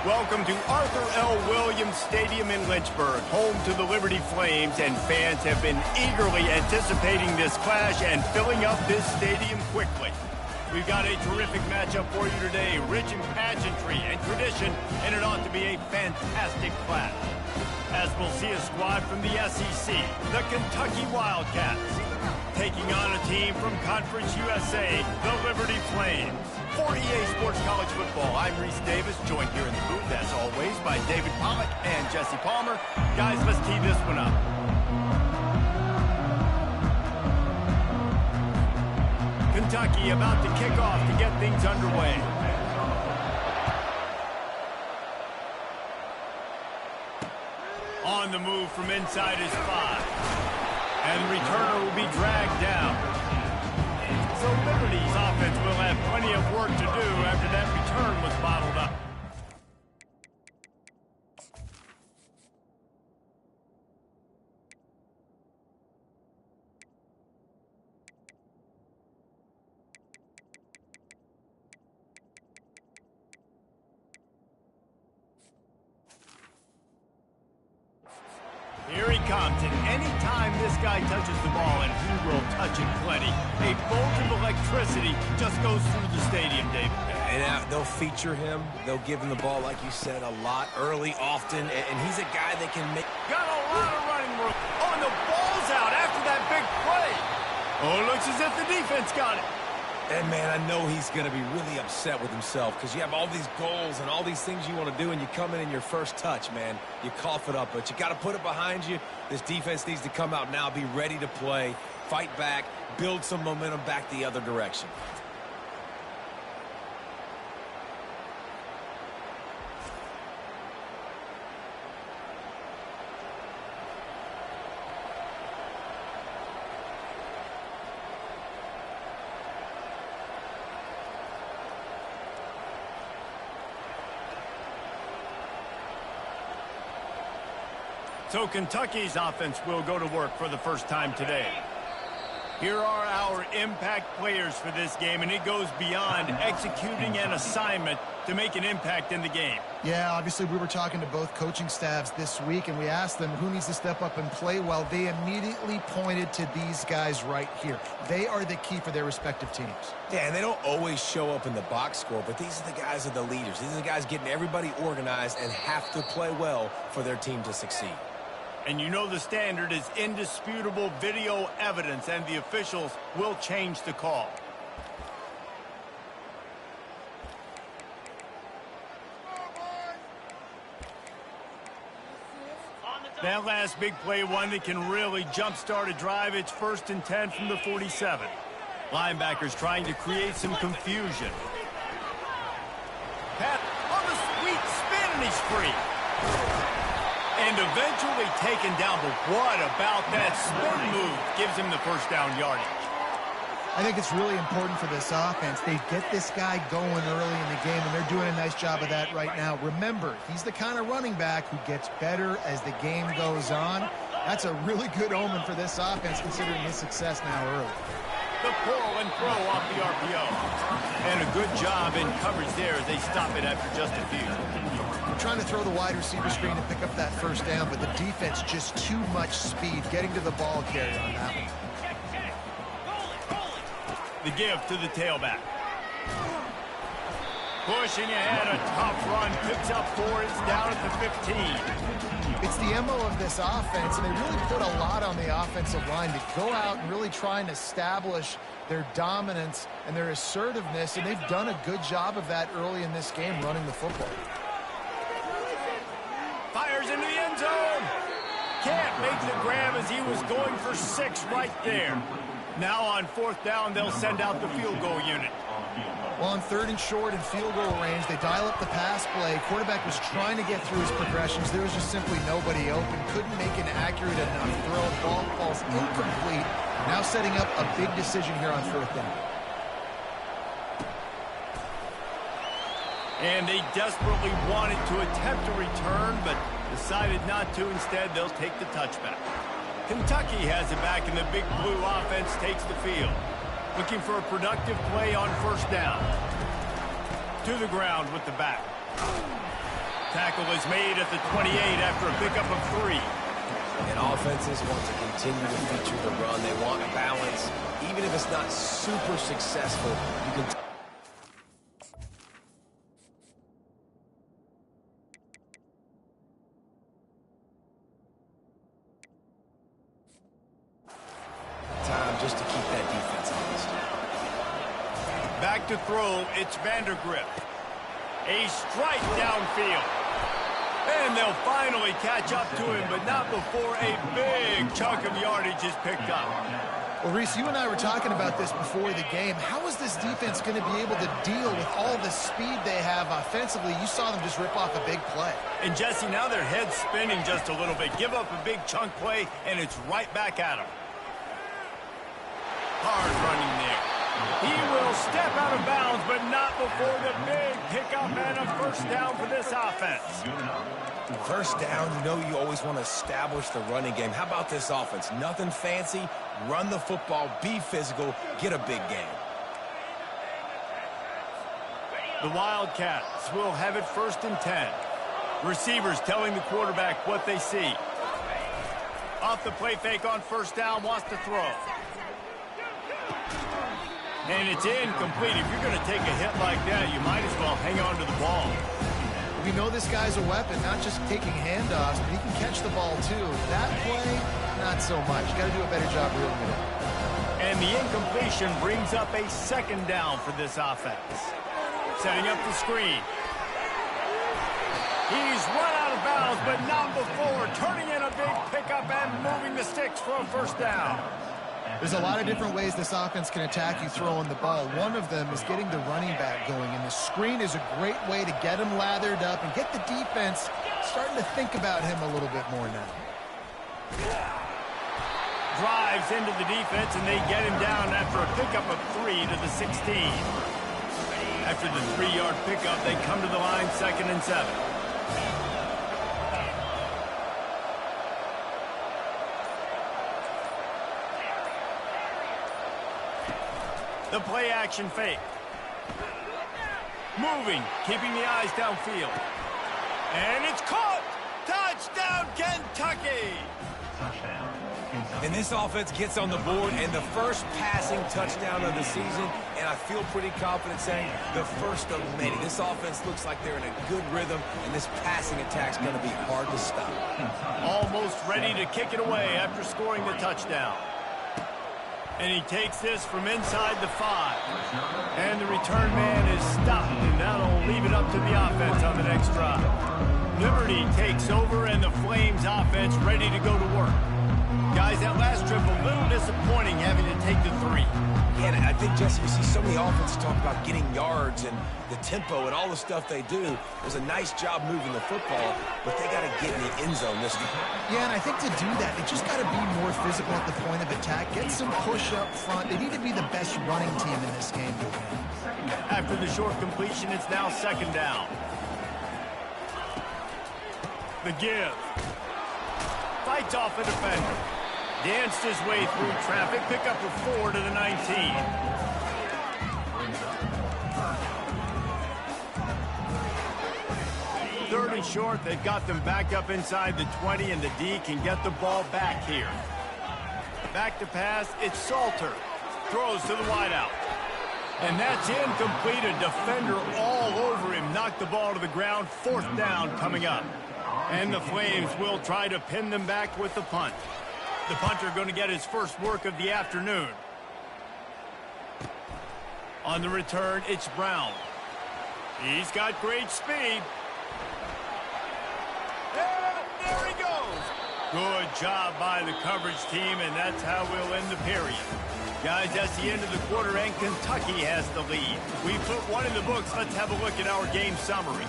Welcome to Arthur L. Williams Stadium in Lynchburg, home to the Liberty Flames, and fans have been eagerly anticipating this clash and filling up this stadium quickly. We've got a terrific matchup for you today, rich in pageantry and tradition, and it ought to be a fantastic clash. As we'll see a squad from the SEC, the Kentucky Wildcats, taking on a team from Conference USA, the Liberty Flames. For EA Sports College Football, I'm Reese Davis, joined here in the booth, as always, by David Pollack and Jesse Palmer. Guys, let's tee this one up. Kentucky about to kick off to get things underway. On the move from inside his 5. And the returner will be dragged down. So Liberty's offense will have plenty of work to do after that return was bottled up. Here he comes, and anytime this guy touches the ball, and he will touch it plenty, a bolt of electricity just goes through the stadium, Dave. And they'll feature him. They'll give him the ball, like you said, a lot, early, often, and he's a guy that can make... Got a lot of running room. Oh, and the ball's out after that big play. Oh, it looks as if the defense got it. And, man, I know he's going to be really upset with himself because you have all these goals and all these things you want to do, and you come in your first touch, man. You cough it up, but you got to put it behind you. This defense needs to come out now, be ready to play, fight back, build some momentum back the other direction. So Kentucky's offense will go to work for the first time today. Here are our impact players for this game, and it goes beyond executing an assignment to make an impact in the game. Yeah, obviously we were talking to both coaching staffs this week, and we asked them who needs to step up and play well. They immediately pointed to these guys right here. They are the key for their respective teams. Yeah, and they don't always show up in the box score, but these are the guys that are the leaders. These are the guys getting everybody organized and have to play well for their team to succeed. And you know the standard is indisputable video evidence, and the officials will change the call. That last big play, one that can really jumpstart a drive. It's 1st and 10 from the 47. Linebackers trying to create some confusion. Pat on the sweet spin, and he's free. And eventually taken down, but what about that spin move? Gives him the first down yardage. I think it's really important for this offense. They get this guy going early in the game, and they're doing a nice job of that right now. Remember, he's the kind of running back who gets better as the game goes on. That's a really good omen for this offense, considering his success now early. The pull and throw off the RPO. And a good job in coverage there as they stop it after just a few. Trying to throw the wide receiver screen to pick up that first down, but the defense just too much speed getting to the ball carrier on that one. The give to the tailback. Pushing ahead, a tough run, picks up 4, it's down at the 15. It's the MO of this offense, and they really put a lot on the offensive line to go out and really try and establish their dominance and their assertiveness, and they've done a good job of that early in this game running the football. Fires into the end zone. Can't make the grab as he was going for 6 right there. Now on 4th down, they'll send out the field goal unit. Well, on 3rd and short and field goal range, they dial up the pass play. Quarterback was trying to get through his progressions. There was just simply nobody open. Couldn't make an accurate enough throw. Ball falls incomplete. Now setting up a big decision here on 4th down. And they desperately wanted to attempt a return, but decided not to. Instead, they'll take the touchback. Kentucky has it back, and the Big Blue offense takes the field. Looking for a productive play on 1st down. To the ground with the back. Tackle is made at the 28 after a pickup of 3. And offenses want to continue to feature the run. They want balance. Even if it's not super successful, you can... time just to keep that defense honest. Back to throw, it's Vandergrift. A strike downfield. And they'll finally catch up to him, but not before a big chunk of yardage is picked up. Well, Reese, you and I were talking about this before the game. How is this defense going to be able to deal with all the speed they have offensively? You saw them just rip off a big play. And, Jesse, now their head's spinning just a little bit. Give up a big chunk play, and it's right back at them. Hard running there. He will step out of bounds, but not before the big pickup and a first down for this offense. First down, you know you always want to establish the running game. How about this offense? Nothing fancy. Run the football, be physical, get a big gain. The Wildcats will have it 1st and 10. Receivers telling the quarterback what they see. Off the play fake on first down, wants to throw. And it's incomplete. If you're going to take a hit like that, you might as well hang on to the ball. We know this guy's a weapon, not just taking handoffs, but he can catch the ball too. That play, not so much. Got to do a better job reeling it in. And the incompletion brings up a 2nd down for this offense. Setting up the screen. He's run out of bounds, but not before turning in a big pickup and moving the sticks for a first down. There's a lot of different ways this offense can attack you throwing the ball. One of them is getting the running back going, and the screen is a great way to get him lathered up and get the defense starting to think about him a little bit more now. Drives into the defense, and they get him down after a pickup of 3 to the 16. After the 3-yard pickup, they come to the line 2nd and 7. The play-action fake. Moving, keeping the eyes downfield. And it's caught! Touchdown, Kentucky! And this offense gets on the board, and the first passing touchdown of the season, and I feel pretty confident saying the first of many. This offense looks like they're in a good rhythm, and this passing attack's going to be hard to stop. Almost ready to kick it away after scoring the touchdown. And he takes this from inside the 5. And the return man is stopped, and that'll leave it up to the offense on the next drive. Liberty takes over, and the Flames offense ready to go to work. Guys, that last trip a little disappointing having to take the 3. Yeah, and I think, Jesse, you see so many offenses talk about getting yards and the tempo and all the stuff they do. It was a nice job moving the football, but they got to get in the end zone this time. Yeah, and I think to do that, they just got to be more physical at the point of attack. Get some push up front. They need to be the best running team in this game to win. After the short completion, it's now 2nd down. The give. Fights off a defender. Danced his way through traffic. Pick up a 4 to the 19. Third and short. They've got them back up inside the 20, and the D can get the ball back here. Back to pass. It's Salter. Throws to the wideout. And that's incomplete. A defender all over him. Knocked the ball to the ground. 4th down coming up. And the Flames will try to pin them back with the punt. The punter going to get his first work of the afternoon. On the return, it's Brown. He's got great speed. And there he goes. Good job by the coverage team, and that's how we'll end the period. Guys, that's the end of the quarter, and Kentucky has the lead. We put one in the books. Let's have a look at our game summary.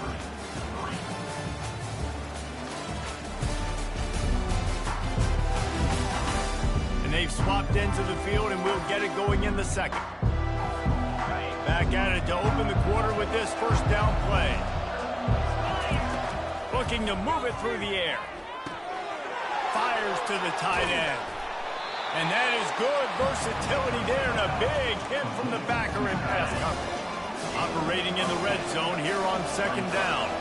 They've swapped into the field, and we'll get it going in the 2nd. Back at it to open the quarter with this first down play. Looking to move it through the air. Fires to the tight end. And that is good versatility there, and a big hit from the backer in pass coverage. Operating in the red zone here on 2nd down.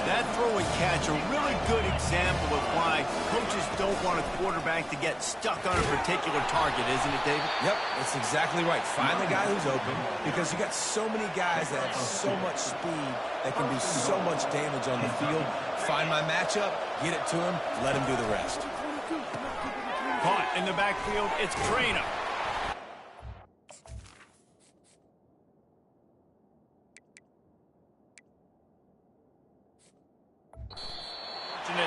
That throw and catch, a really good example of why coaches don't want a quarterback to get stuck on a particular target, isn't it, David? Yep, that's exactly right. Find the guy who's open, because you got so many guys that have so much speed that can do so much damage on the field. Find my matchup, get it to him, let him do the rest. Caught in the backfield, it's Trainer.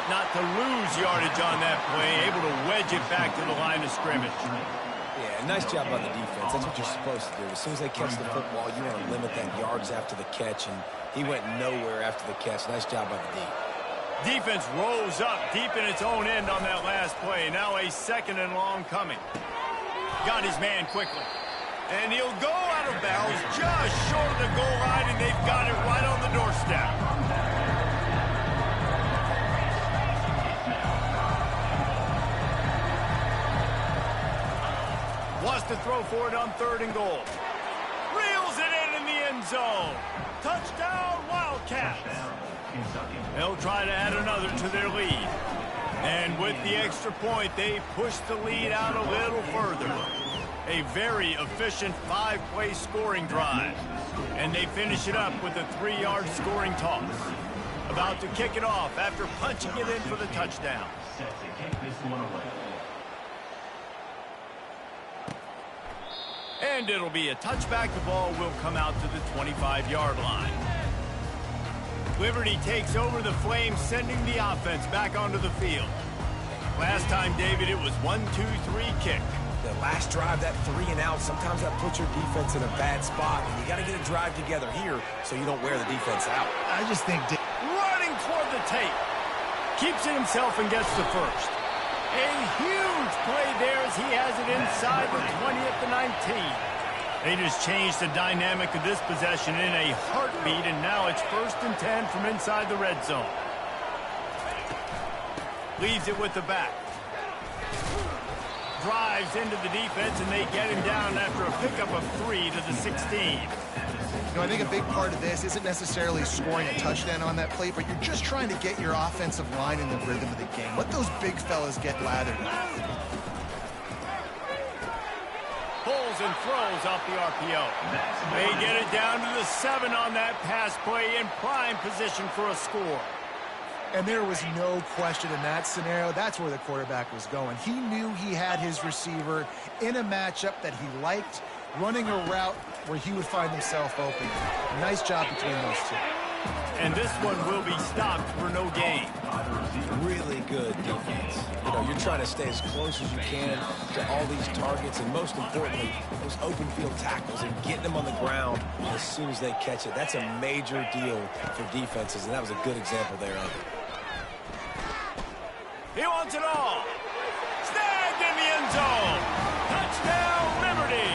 Not to lose yardage on that play, able to wedge it back to the line of scrimmage. Yeah, nice job by the defense. That's what you're supposed to do. As soon as they catch the football, you want to limit that yards after the catch, and he went nowhere after the catch. Nice job by the D. Defense rolls up deep in its own end on that last play. Now a 2nd and long coming. Got his man quickly. And he'll go out of bounds just short of the goal line, and they've got it right on the doorstep. Wants to throw for it on 3rd and goal. Reels it in the end zone. Touchdown, Wildcats. They'll try to add another to their lead. And with the extra point, they push the lead out a little further. A very efficient 5-play scoring drive. And they finish it up with a 3-yard scoring toss. About to kick it off after punching it in for the touchdown. And it'll be a touchback. The ball will come out to the 25-yard line. Liberty takes over the Flames, sending the offense back onto the field. Last time, David, it was 1-2-3 kick. The last drive, that 3 and out, sometimes that puts your defense in a bad spot, and you got to get a drive together here so you don't wear the defense out. I just think... Running toward the tape. Keeps it himself and gets the first. A huge play there as he has it inside the 20 at the 19. They just changed the dynamic of this possession in a heartbeat, and now it's 1st and 10 from inside the red zone. Leaves it with the back. Drives into the defense, and they get him down after a pickup of 3 to the 16. I think a big part of this isn't necessarily scoring a touchdown on that play, but you're just trying to get your offensive line in the rhythm of the game. Let those big fellas get lathered. Pulls and throws off the RPO. They get it down to the 7 on that pass play, in prime position for a score. And there was no question in that scenario. That's where the quarterback was going. He knew he had his receiver in a matchup that he liked, running a route where he would find himself open. Nice job between those two. And this one will be stopped for no gain. Really good defense. You know, you're trying to stay as close as you can to all these targets, and most importantly, those open field tackles and getting them on the ground as soon as they catch it. That's a major deal for defenses, and that was a good example there of it. He wants it all. Snagged in the end zone. Touchdown, Liberty.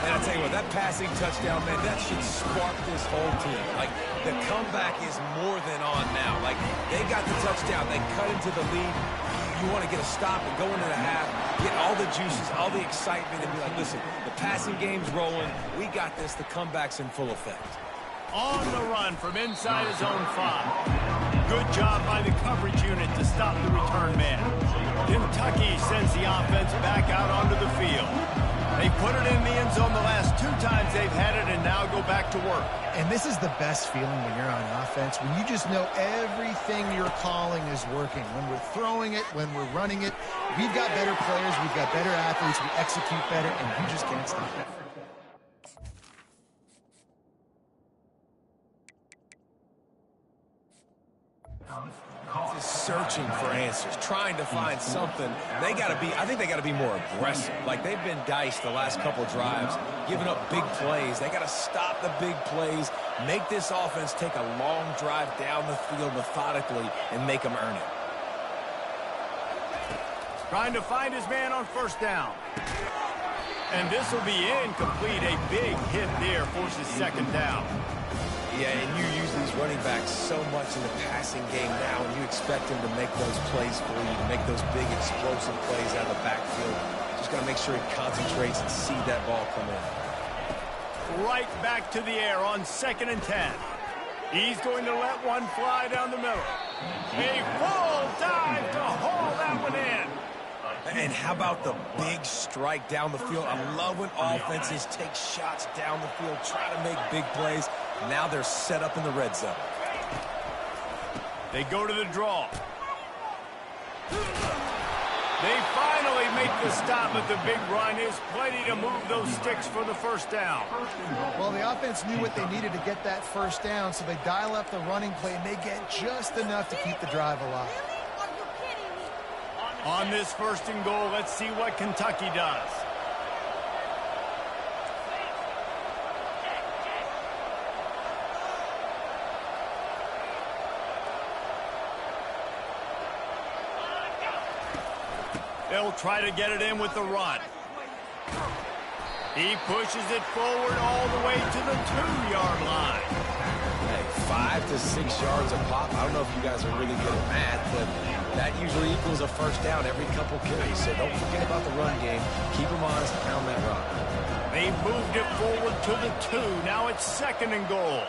And I tell you what, that passing touchdown, man, that should spark this whole team. Like, the comeback is more than on now. Like, they got the touchdown. They cut into the lead. You want to get a stop and go into the half, get all the juices, all the excitement, and be like, listen, the passing game's rolling. We got this. The comeback's in full effect. On the run from inside his own 5. Good job by the coverage unit to stop the return man. Kentucky sends the offense back out onto the field. They put it in the end zone the last 2 times they've had it, and now go back to work. And this is the best feeling when you're on offense, when you just know everything you're calling is working. When we're throwing it, when we're running it, we've got better players, we've got better athletes, we execute better, and you just can't stop it. Searching for answers, trying to find something. They got to be, I think they got to be more aggressive. Like, they've been diced the last couple drives, giving up big plays. They got to stop the big plays, make this offense take a long drive down the field methodically, and make them earn it. Trying to find his man on 1st down. And this will be incomplete. A big hit there forces 2nd down. Yeah, and you use these running backs so much in the passing game now, and you expect them to make those plays for you, to make those big explosive plays out of the backfield. Just got to make sure he concentrates and see that ball come in. Right back to the air on 2nd and 10. He's going to let one fly down the middle. A full dive to haul that one in. And how about the big strike down the field? I love when offenses take shots down the field, try to make big plays. Now they're set up in the red zone. They go to the draw. They finally make the stop, but the big run is plenty to move those sticks for the first down. Well, the offense knew what they needed to get that first down, so they dial up the running play, and they get just enough to keep the drive alive. On this 1st and goal, let's see what Kentucky does. They'll try to get it in with the run. He pushes it forward all the way to the 2-yard line. Hey, 5 to 6 yards a pop. I don't know if you guys are really good at math, but that usually equals a first down every couple carries. So don't forget about the run game. Keep them honest and pound that rock. They moved it forward to the 2. Now it's 2nd and goal.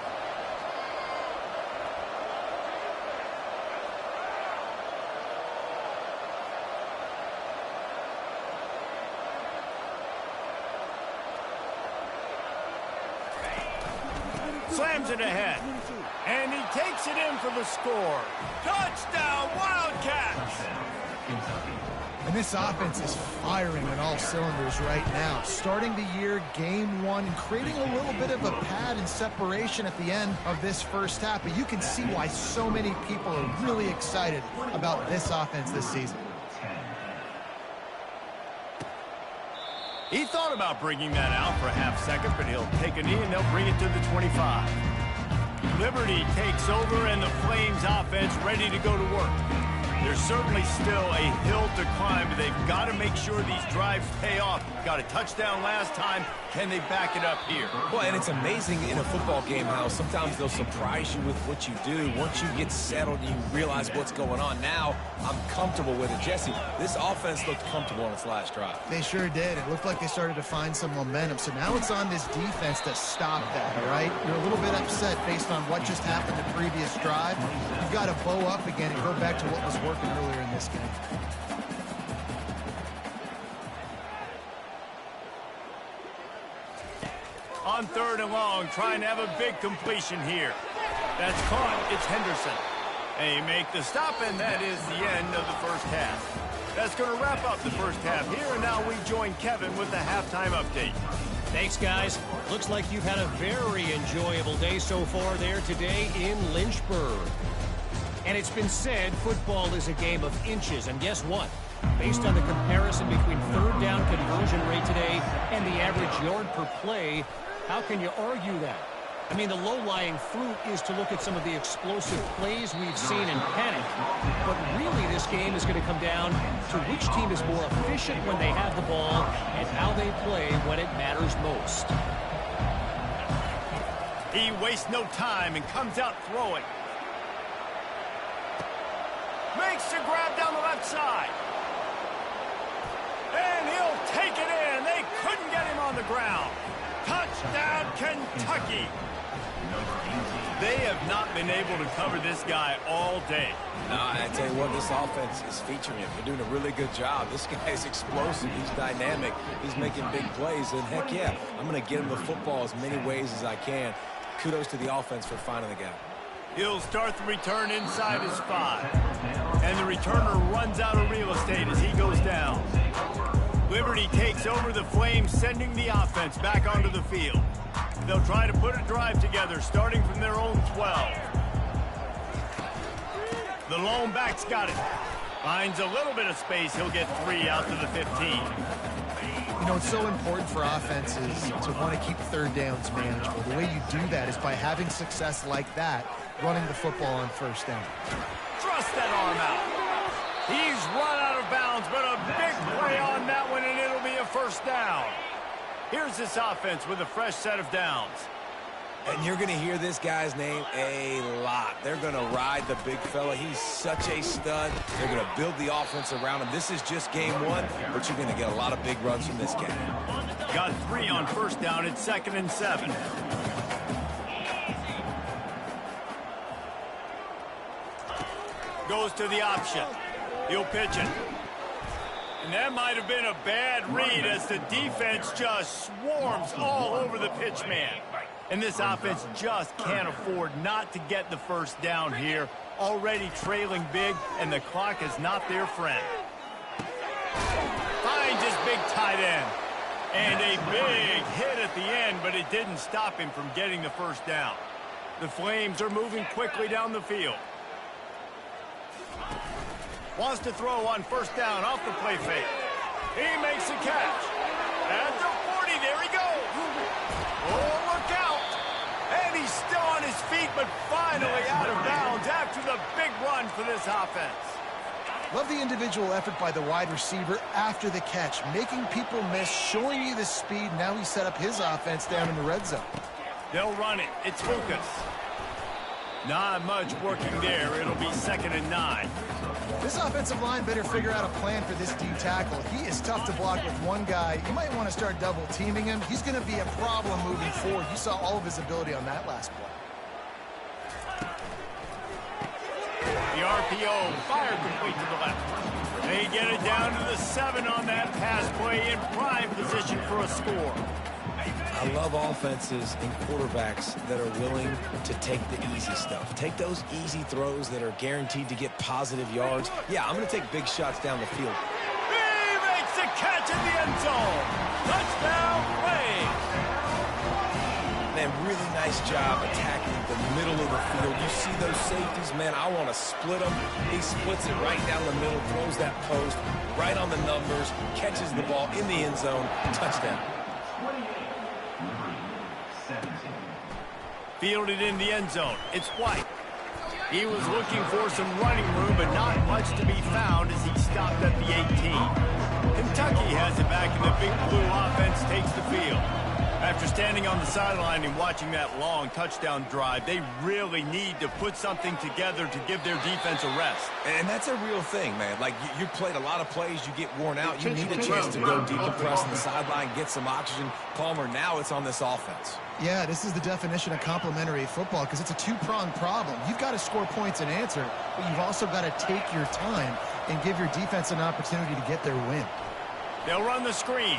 Slams it ahead. And he takes it in for the score. Touchdown, Wildcats! And this offense is firing on all cylinders right now. Starting the year, game 1, and creating a little bit of a pad and separation at the end of this first half. But you can see why so many people are really excited about this offense this season. He thought about bringing that out for a half second, but he'll take a knee and they'll bring it to the 25. Liberty takes over and the Flames offense ready to go to work. There's certainly still a hill to climb, but they've got to make sure these drives pay off. Got a touchdown last time. Can they back it up here? Well, and it's amazing in a football game how sometimes they'll surprise you with what you do. Once you get settled, you realize what's going on. Now, I'm comfortable with it. Jesse, this offense looked comfortable on its last drive. They sure did. It looked like they started to find some momentum. So now it's on this defense to stop that, all right? You're a little bit upset based on what just happened the previous drive. You've got to bow up again and go back to what was working earlier in this game. On 3rd and long, trying to have a big completion here. That's caught. It's Henderson. They make the stop, and that is the end of the first half. That's going to wrap up the first half here, and now we join Kevin with the halftime update. Thanks, guys. Looks like you've had a very enjoyable day so far there today in Lynchburg. And it's been said football is a game of inches, and guess what? Based on the comparison between 3rd down conversion rate today and the average yard per play, how can you argue that? I mean, the low-lying fruit is to look at some of the explosive plays we've seen in panic. But really, this game is going to come down to which team is more efficient when they have the ball and how they play when it matters most. He wastes no time and comes out throwing. Makes the grab down the left side. And he'll take it in. They couldn't get him on the ground. Touchdown, Kentucky. They have not been able to cover this guy all day. No, I tell you what, this offense is featuring him. They're doing a really good job. This guy's explosive. He's dynamic. He's making big plays. And heck yeah, I'm going to get him the football as many ways as I can. Kudos to the offense for finding the guy. He'll start the return inside his 5. And the returner runs out of real estate as he goes down. Liberty takes over the Flames, sending the offense back onto the field. They'll try to put a drive together, starting from their own 12. The lone back's got it. Finds a little bit of space. He'll get 3 out to the 15. You know, it's so important for offenses to want to keep 3rd downs manageable. The way you do that is by having success like that, running the football on 1st down. Thrust that arm out. He's run out of bounds, but a big play on that one, and it'll be a 1st down. Here's this offense with a fresh set of downs. And you're going to hear this guy's name a lot. They're going to ride the big fella. He's such a stud. They're going to build the offense around him. This is just game 1, but you're going to get a lot of big runs from this guy. Got 3 on 1st down. It's 2nd and 7. Goes to the option. He'll pitch it. And that might have been a bad read as the defense just swarms all over the pitch man. And this offense just can't afford not to get the first down here. Already trailing big, and the clock is not their friend. Finds his big tight end. And a big hit at the end, but it didn't stop him from getting the first down. The Flames are moving quickly down the field. Wants to throw on first down off the play fake. He makes a catch. At the 40, there he goes. Oh, look out. And he's still on his feet, but finally out of bounds after the big run for this offense. Love the individual effort by the wide receiver after the catch, making people miss, showing you the speed. Now he set up his offense down in the red zone. They'll run it. It's Lucas. Not much working there. It'll be 2nd and 9. This offensive line better figure out a plan for this D tackle. He is tough to block with one guy. You might want to start double teaming him. He's going to be a problem moving forward. You saw all of his ability on that last play. The RPO fired complete to the left. They get it down to the 7 on that pass play in prime position for a score. I love offenses and quarterbacks that are willing to take the easy stuff. Take those easy throws that are guaranteed to get positive yards. Yeah, I'm going to take big shots down the field. He makes a catch in the end zone. Touchdown, Flames. Man, really nice job attacking the middle of the field. You see those safeties, man, I want to split them. He splits it right down the middle, throws that post right on the numbers, catches the ball in the end zone, touchdown. Fielded in the end zone. It's White. He was looking for some running room, but not much to be found as he stopped at the 18. Kentucky has it back, and the Big Blue offense takes the field. After standing on the sideline and watching that long touchdown drive, they really need to put something together to give their defense a rest. And that's a real thing, man. Like, you played a lot of plays, you get worn out, you need a chance to go decompress on the sideline, get some oxygen. Palmer, now it's on this offense. Yeah, this is the definition of complementary football because it's a two-pronged problem. You've got to score points and answer, but you've also got to take your time and give your defense an opportunity to get their win. They'll run the screen.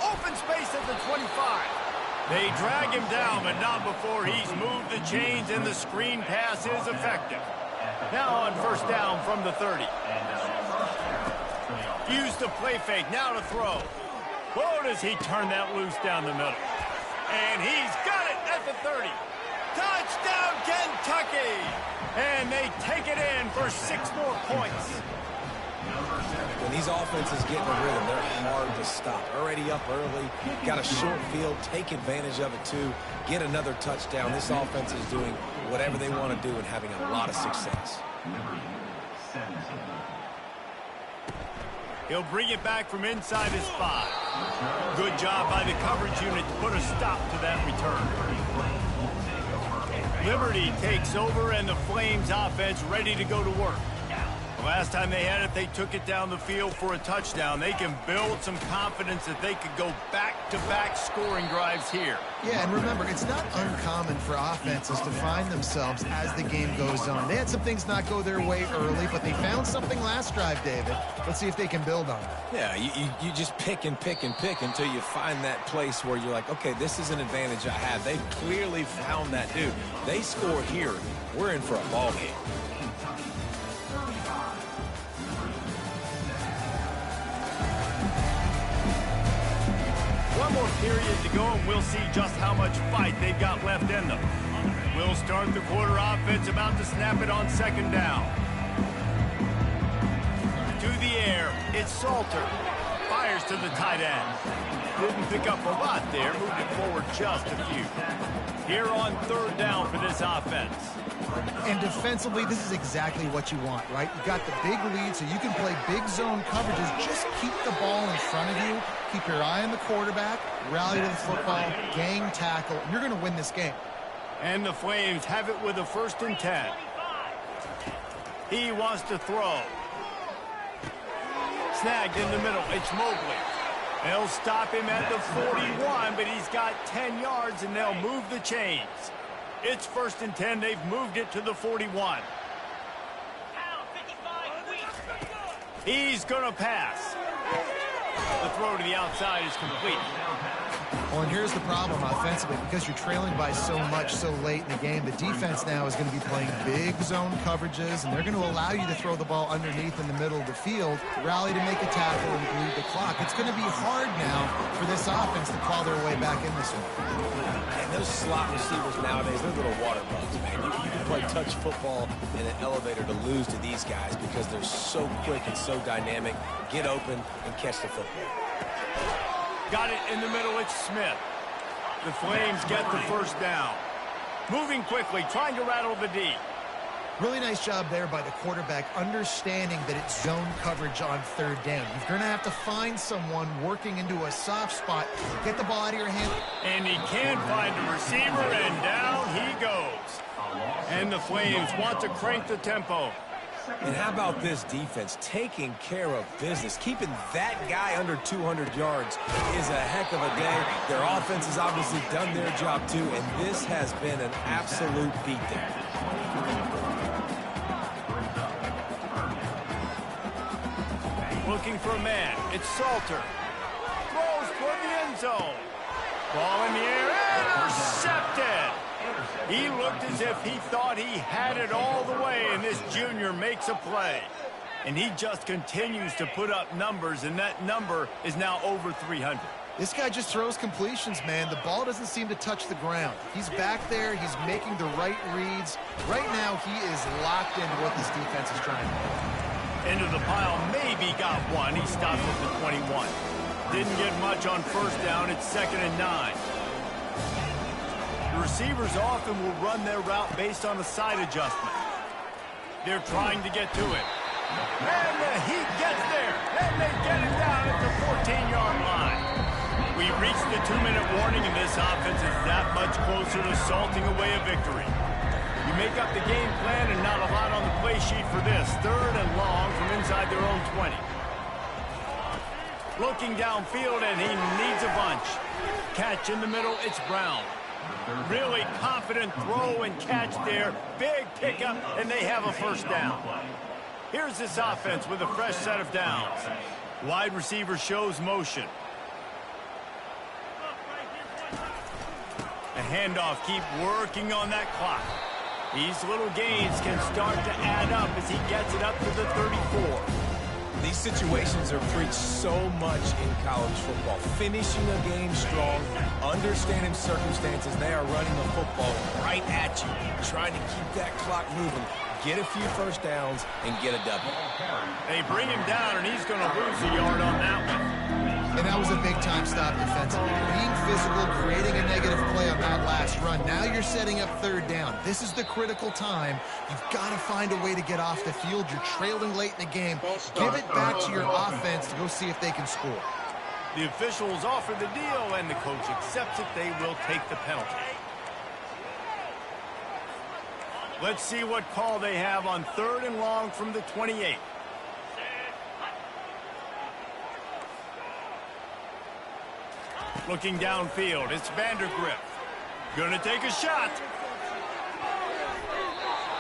Open space at the 25. They drag him down, but not before he's moved the chains, and the screen pass is effective. Now on first down from the 30. Use the play fake, now to throw. Whoa, does he turn that loose down the middle. And he's got it at the 30. Touchdown, Kentucky! And they take it in for 6 more points. When these offenses get in a rhythm, they're hard to stop. Already up early, got a short field, take advantage of it too, get another touchdown. This offense is doing whatever they want to do and having a lot of success. He'll bring it back from inside his 5. Good job by the coverage unit to put a stop to that return. Liberty takes over, and the Flames offense ready to go to work. Last time they had it, they took it down the field for a touchdown. They can build some confidence that they could go back-to-back scoring drives here. Yeah, and remember, it's not uncommon for offenses to find themselves as the game goes on. They had some things not go their way early, but they found something last drive, David. Let's see if they can build on it. Yeah, you just pick and pick and pick until you find that place where you're like, okay, this is an advantage I have. They've clearly found that, dude. They score here, we're in for a ball game. One more period to go, and we'll see just how much fight they've got left in them. We'll start the quarter offense, about to snap it on 2nd down. To the air, it's Salter. Fires to the tight end. Didn't pick up a lot there, moved it forward just a few. Here on 3rd down for this offense. And defensively, this is exactly what you want, right? You got the big lead, so you can play big zone coverages. Just keep the ball in front of you. Keep your eye on the quarterback, rally to the football, gang tackle. You're going to win this game. And the Flames have it with a 1st and 10. He wants to throw. Snagged in the middle. It's Mobley. They'll stop him at the 41, but he's got 10 yards, and they'll move the chains. It's 1st and 10. They've moved it to the 41. He's going to pass. The throw to the outside is complete. Well, and here's the problem offensively. Because you're trailing by so much so late in the game, the defense now is going to be playing big zone coverages, and they're going to allow you to throw the ball underneath in the middle of the field, rally to make a tackle, and bleed the clock. It's going to be hard now for this offense to claw their way back in this one. And those slot receivers nowadays, they're little water bugs, man. You can play touch football in an elevator to lose to these guys because they're so quick and so dynamic. Get open and catch the football. Got it in the middle. It's Smith. The Flames get the 1st down. Moving quickly, trying to rattle the D. Really nice job there by the quarterback, understanding that it's zone coverage on 3rd down. You're going to have to find someone working into a soft spot. Get the ball out of your hand. And he can find a receiver, and down he goes. And the Flames want to crank the tempo. And how about this defense taking care of business? Keeping that guy under 200 yards is a heck of a day. Their offense has obviously done their job too, and this has been an absolute beatdown. Looking for a man. It's Salter. Throws toward the end zone. Ball in the air. Intercepted. He looked as if he thought he had it all the way, and this junior makes a play. And he just continues to put up numbers, and that number is now over 300. This guy just throws completions, man. The ball doesn't seem to touch the ground. He's back there. He's making the right reads. Right now, he is locked into what this defense is trying to do. Into the pile, maybe got one. He stops at the 21. Didn't get much on 1st down. It's 2nd and 9. The receivers often will run their route based on a side adjustment. They're trying to get to it. And he gets there. And they get it down at the 14-yard line. We reached the 2-minute warning, and this offense is that much closer to salting away a victory. You make up the game plan, and not a lot on the play sheet for this. 3rd and long from inside their own 20. Looking downfield, and he needs a bunch. Catch in the middle, it's Brown. Really confident throw and catch there. Big pickup, and they have a 1st down. Here's this offense with a fresh set of downs. Wide receiver shows motion. A handoff, keep working on that clock. These little gains can start to add up as he gets it up to the 34. These situations are preached so much in college football. Finishing a game strong, understanding circumstances. They are running the football right at you, trying to keep that clock moving, get a few 1st downs, and get a W. They bring him down, and he's going to lose a yard on that one. And that was a big-time stop defensively. Being physical, creating a negative play on that last run. Now you're setting up 3rd down. This is the critical time. You've got to find a way to get off the field. You're trailing late in the game. Give it back to your offense to go see if they can score. The officials offer the deal, and the coach accepts it. They will take the penalty. Let's see what call they have on 3rd and long from the 28. Looking downfield, it's Vandergrift. Gonna take a shot.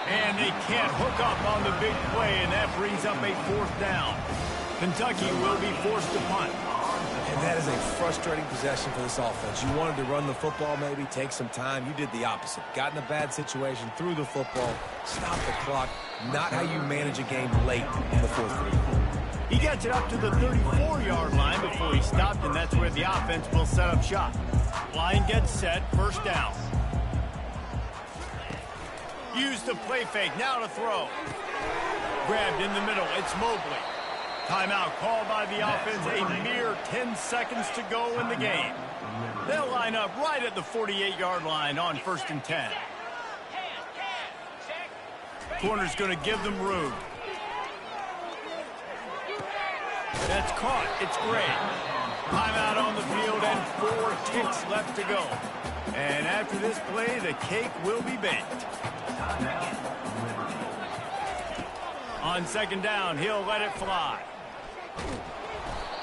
And they can't hook up on the big play, and that brings up a 4th down. Kentucky will be forced to punt. And that is a frustrating possession for this offense. You wanted to run the football, maybe take some time. You did the opposite. Got in a bad situation, threw the football, stopped the clock. Not how you manage a game late in the 4th quarter. He gets it up to the 34-yard line before he stopped, and that's where the offense will set up shop. Line gets set, 1st down. Use the play fake, now to throw. Grabbed in the middle, it's Mobley. Timeout called by the offense, a mere 10 seconds to go in the game. They'll line up right at the 48-yard line on 1st and 10. Corner's going to give them room. That's caught. It's great. Timeout on the field and 4 ticks left to go. And after this play, the cake will be baked. On 2nd down, he'll let it fly.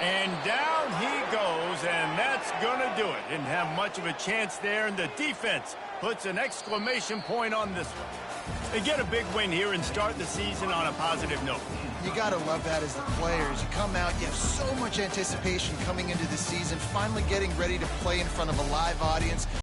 And down he goes, and that's going to do it. Didn't have much of a chance there, and the defense puts an exclamation point on this one. They get a big win here and start the season on a positive note. You got to love that as the players. You come out, you have so much anticipation coming into the season, finally getting ready to play in front of a live audience.